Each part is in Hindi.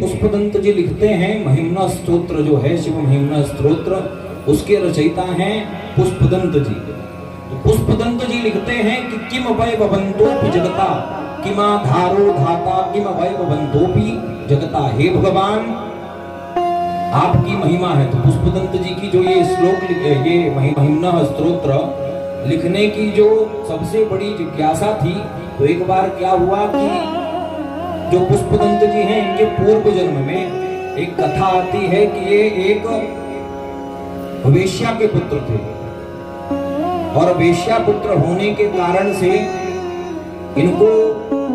पुष्पदंत जी लिखते हैं, महिम्न स्तोत्र जो है, शिव महिम्न स्तोत्र, उसके रचयिता हैं पुष्पदंत जी। तो पुष्पदंत जी लिखते हैं कि किम अभय भवन्तोपि जगता, किमाधारो धाता किम अभय भवन्तोपि जगता। हे भगवान, आपकी महिमा है। तो पुष्पदंत जी की जो ये श्लोक ये महिम्न स्तोत्र लिखने की जो सबसे बड़ी जिज्ञासा थी, तो एक बार क्या हुआ कि जो पुष्पदंत जी हैं, इनके पूर्व जन्म में एक कथा आती है कि ये एक वेश्या के पुत्र थे, और वेश्या पुत्र होने के कारण से इनको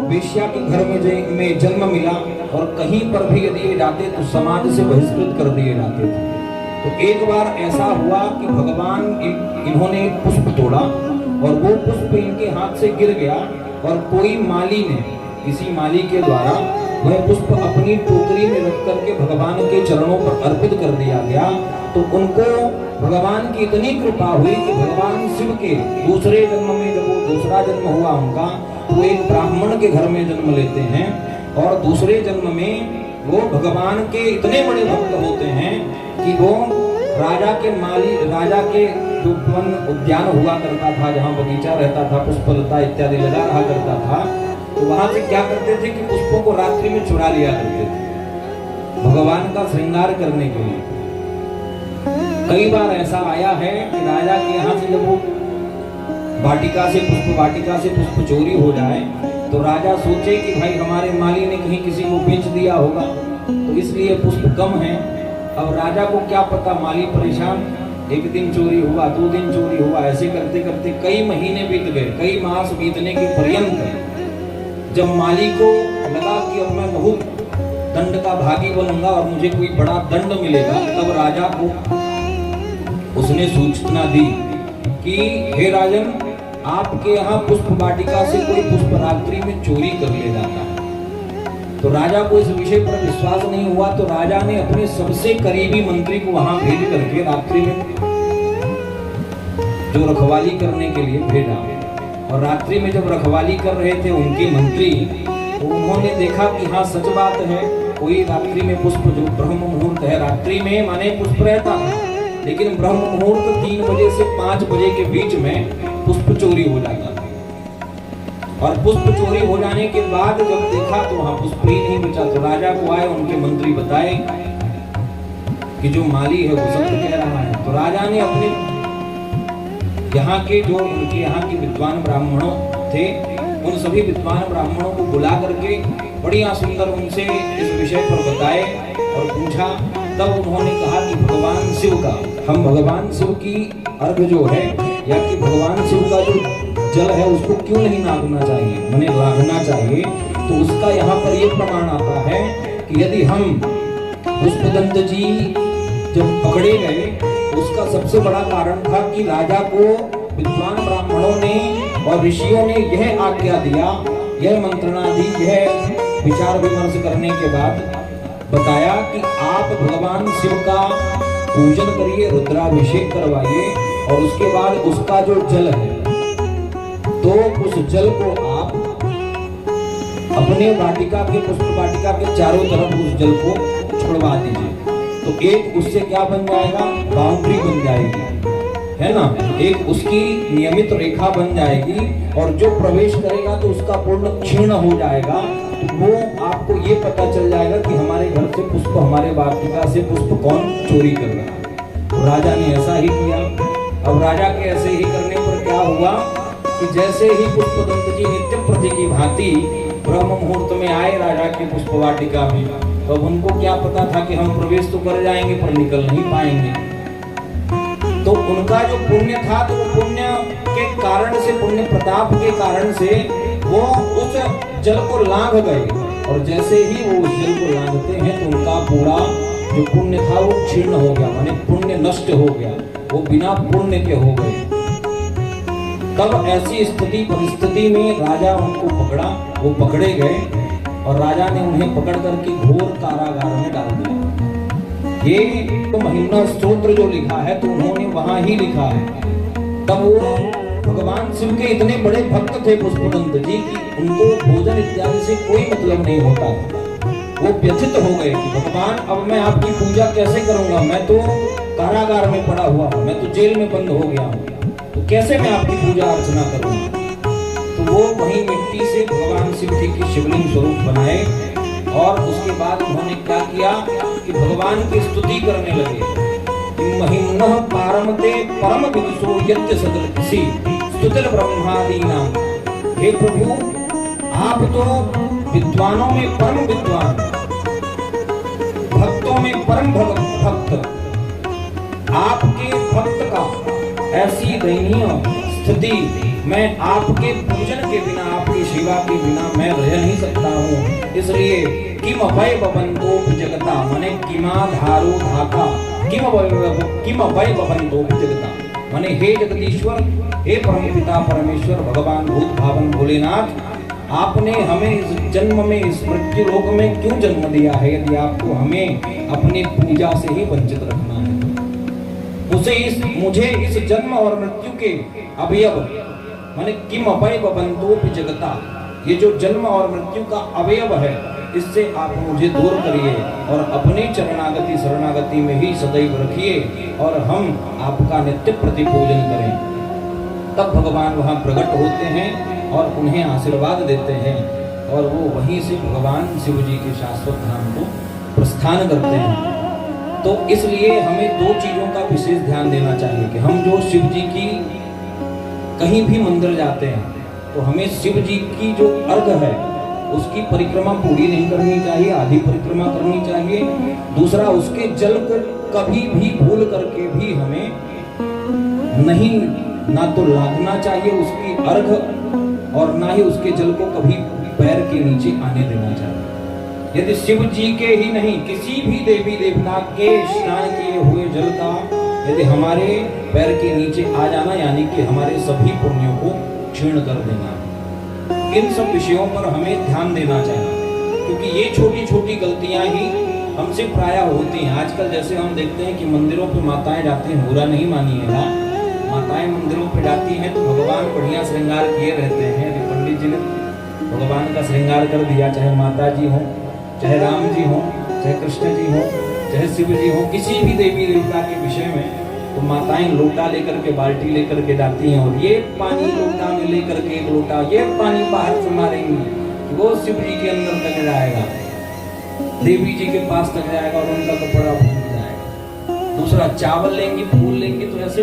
वेश्या के घर में जन्म मिला, और कहीं पर भी यदि ये जाते तो समाज से बहिष्कृत कर दिए जाते थे। तो एक बार ऐसा हुआ कि भगवान इन्होंने पुष्प तोड़ा, और वो पुष्प इनके हाथ से गिर गया, और कोई माली ने, किसी माली के द्वारा वह पुष्प अपनी टोकरी में रख करके भगवान के चरणों पर अर्पित कर दिया गया। तो उनको भगवान की इतनी कृपा हुई कि भगवान शिव के दूसरे जन्म में, जब वो दूसरा जन्म हुआ उनका, वो एक ब्राह्मण के घर में जन्म लेते हैं, और दूसरे जन्म में वो भगवान के इतने बड़े भक्त होते हैं कि वो राजा के माली, राजा के जो वन उद्यान हुआ करता था, जहाँ बगीचा रहता था, पुष्पलता इत्यादि लगा रहा करता था, तो वहां से क्या करते थे कि पुष्पों को रात्रि में चुरा लिया करते थे भगवान का श्रृंगार करने के लिए। कई बार ऐसा आया है कि राजा के यहाँ से जब वो वाटिका से पुष्प चोरी हो जाए, तो राजा सोचे कि भाई हमारे माली ने कहीं किसी को बेच दिया होगा, तो इसलिए पुष्प कम है। अब राजा को क्या पता, माली परेशान, एक दिन चोरी हुआ, 2 दिन चोरी हुआ, ऐसे करते करते कई महीने बीत गए, कई मास बीतने के पर्यंत जब माली को लगा कि अब मैं बहुत दंड का भागी बनूंगा और मुझे कोई बड़ा दंड मिलेगा, तब राजा को उसने सूचना दी कि हे राजन, आपके यहाँ पुष्प वाटिका से कोई पुष्प रात्रि में चोरी कर ले जाता है। तो राजा को इस विषय पर विश्वास नहीं हुआ, तो राजा ने अपने सबसे करीबी मंत्री को वहां भेज करके रात्रि में जो रखवाली करने के लिए भेजा। और रात्रि में जब रखवाली कर रहे थे उनके मंत्री, तो उन्होंने देखा कि हाँ सच बात है, कोई रात्रि में पुष्प, जो ब्रह्म मुहूर्त है, रात्रि में माने पुष्प रहता है, लेकिन ब्रह्म मुहूर्त 3 बजे से 5 बजे के बीच में पुष्प चोरी हो जाता था। और पुष्प चोरी हो जाने के बाद जब देखा तो वहां पुष्प ही नहीं बचा। तो राजा को आए उनके मंत्री बताए कि जो माली है वो सत्य कह रहा है। तो राजा ने अपने यहाँ के जो उनके यहाँ के विद्वान ब्राह्मणों थे, उन सभी विद्वान ब्राह्मणों को बुला करके बढ़िया सुंदर उनसे इस विषय पर बताए और पूछा। तब उन्होंने कहा कि भगवान शिव का, हम भगवान शिव की अर्घ जो है, या कि भगवान शिव का जो जल है उसको क्यों नहीं नागना चाहिए, माने लागना चाहिए। तो उसका यहाँ पर ये प्रमाण आता है कि यदि हम पुष्पदंत जी जब पकड़े गए, उसका सबसे बड़ा कारण था कि राजा को विद्वान ब्राह्मणों ने और ऋषियों ने यह आज्ञा दिया, यह मंत्रणा दी, यह विचार विमर्श करने के बाद बताया कि आप भगवान शिव का पूजन करिए, रुद्राभिषेक करवाइए, और उसके बाद उसका जो जल है, तो उस जल को आप अपने वाटिका के, पुष्प वाटिका के चारों तरफ उस जल को छोड़वा दीजिए। तो एक उससे क्या बन जाएगा, बाउंड्री बन जाएगी, है ना, एक उसकी नियमित रेखा बन जाएगी, और जो प्रवेश करेगा तो उसका पूर्ण क्षीण हो जाएगा। तो वो आपको ये पता चल जाएगा कि हमारे घर से पुष्प, हमारे वाटिका से पुष्प कौन चोरी कर रहा है। तो राजा ने ऐसा ही किया। अब राजा के ऐसे ही करने पर क्या हुआ कि जैसे ही पुष्पदंत जी नित्य प्रति की भांति ब्रह्म मुहूर्त में आए राजा के पुष्प वाटिका में, तो उनको क्या पता था कि हम प्रवेश तो कर जाएंगे पर निकल नहीं पाएंगे। तो उनका जो पुण्य था, तो पुण्य के कारण से, पुण्य प्रताप के कारण से वो उस जल को लांघ गए, और जैसे ही वो उस जल को लांघते हैं तो उनका पूरा जो पुण्य था वो क्षीण हो गया, माने पुण्य नष्ट हो गया, वो बिना पुण्य के हो गए। तब ऐसी स्थिति परिस्थिति में राजा उनको पकड़ा, वो पकड़े गए, और राजा ने उन्हें पकड़ करके घोर कारागार में डाल दिया। ये तो महिम्न स्तोत्र जो लिखा है, तो उन्होंने वहां ही लिखा है। तब वो भगवान शिव के इतने बड़े भक्त थे पुष्पदंत जी की उनको भोजन इत्यादि से कोई मतलब नहीं होता था। वो व्यथित हो गए कि भगवान अब मैं आपकी पूजा कैसे करूंगा, मैं तो कारागार में पड़ा हुआ हूँ, मैं तो जेल में बंद हो गया हूँ, तो कैसे मैं आपकी पूजा अर्चना करूंगा। तो वो वही मिट्टी से भगवान शिव जी की शिवलिंग स्वरूप बनाए और उसके बाद उन्होंने क्या किया कि भगवान की स्तुति करने लगे। महिम्नः पारमते परम विदुषो यज्ञ सदल किसी स्तुतिल ब्रह्मादि नाम। हे प्रभु, आप तो विद्वानों में परम विद्वान, भक्तों में परम भक्त, आपके भक्त का ऐसी दयनीय स्थिति मैं आपके पूजन के बिना, आपकी सेवा के बिना मैं रह नहीं सकता हूँ। इसलिए किम अभय बबंतो जगता, माने किमाधारो धाता, किम अभय बबंतो जगता, माने हे जगदीश्वर, हे परम पिता परमेश्वर भगवान भूत भावन भोलेनाथ, आपने हमें इस जन्म में, इस मृत्यु लोक में क्यों जन्म दिया है, यदि आपको हमें अपनी पूजा से ही वंचित रखना है। मुझे इस जन्म और मृत्यु के अवयव, माने किम अभय बबंतो जगता, ये जो जन्म और मृत्यु का अवयव है, इससे आप मुझे दूर करिए और अपनी चरणागति शरणागति में ही सदैव रखिए और हम आपका नित्य प्रतिपूजन करें। तब भगवान वहां प्रकट होते हैं और उन्हें आशीर्वाद देते हैं और वो वहीं से भगवान शिव जी के शाश्वत धाम को प्रस्थान करते हैं। तो इसलिए हमें दो चीजों का विशेष ध्यान देना चाहिए कि हम जो शिव जी की कहीं भी मंदिर जाते हैं तो हमें शिव जी की जो अर्घ है उसकी परिक्रमा पूरी नहीं करनी चाहिए, आधी परिक्रमा करनी चाहिए। दूसरा, उसके जल को कभी भी भूल करके भी हमें नहीं, ना तो लागना चाहिए उसकी अर्घ और ना ही उसके जल को कभी पैर के नीचे आने देना चाहिए। यदि शिव जी के ही नहीं, किसी भी देवी देवता के स्नान किए हुए जल का यदि हमारे पैर के नीचे आ जाना, यानी कि हमारे सभी पुण्यों को क्षीण कर देना। इन सब विषयों पर हमें ध्यान देना चाहिए, क्योंकि ये छोटी छोटी गलतियां ही हमसे प्रायः होती हैं। आजकल जैसे हम देखते हैं कि मंदिरों पे माताएं जाती हैं, बुरा नहीं मानिएगा, माताएं मंदिरों पे जाती हैं तो भगवान बढ़िया श्रृंगार किए रहते हैं। यदि पंडित जी ने भगवान का श्रृंगार कर दिया, चाहे माता जी हो, चाहे राम जी हो, चाहे कृष्ण जी हो, चाहे शिव जी हो, किसी भी देवी देवता के विषय में, तो माताएं लोटा लेकर के, बाल्टी लेकर के जाती हैं और ये पानी लोटा में लेकर के, एक लोटा ये पानी बाहर से मारेंगी, वो शिव जी के अंदर तक जाएगा, देवी जी के पास तक जाएगा और उनका कपड़ा भूल जाएगा। दूसरा, चावल लेंगे, फूल लेंगे, तो ऐसे